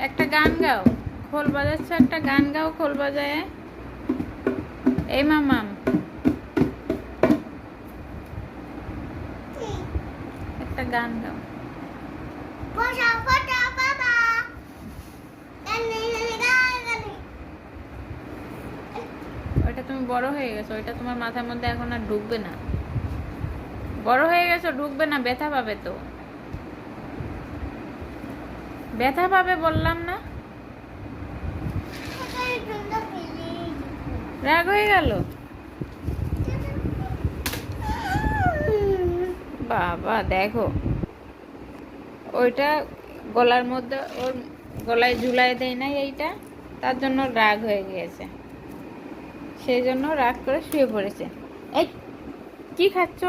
একটা গান গাও, খোল বাজাচ্ছ, একটা গান গাও খোল বাজায়। এই মামাম একটা গান গাও। ওইটা তুমি বড় হয়ে গেছো, ওইটা তোমার মাথার মধ্যে এখন আর ঢুকবে না। বড় হয়ে গেছো, ঢুকবে না, ব্যথা পাবে তো, ব্যথা পাবে বললাম না। রাগ হয়ে গেল বাবা, দেখো ওইটা গলার মধ্যে, ওর গলায় ঝুলাই দেয় নাই এইটা, তার জন্য রাগ হয়ে গিয়েছে, সেই জন্য রাগ করে শুয়ে পড়েছে। এই কি খাচ্ছ?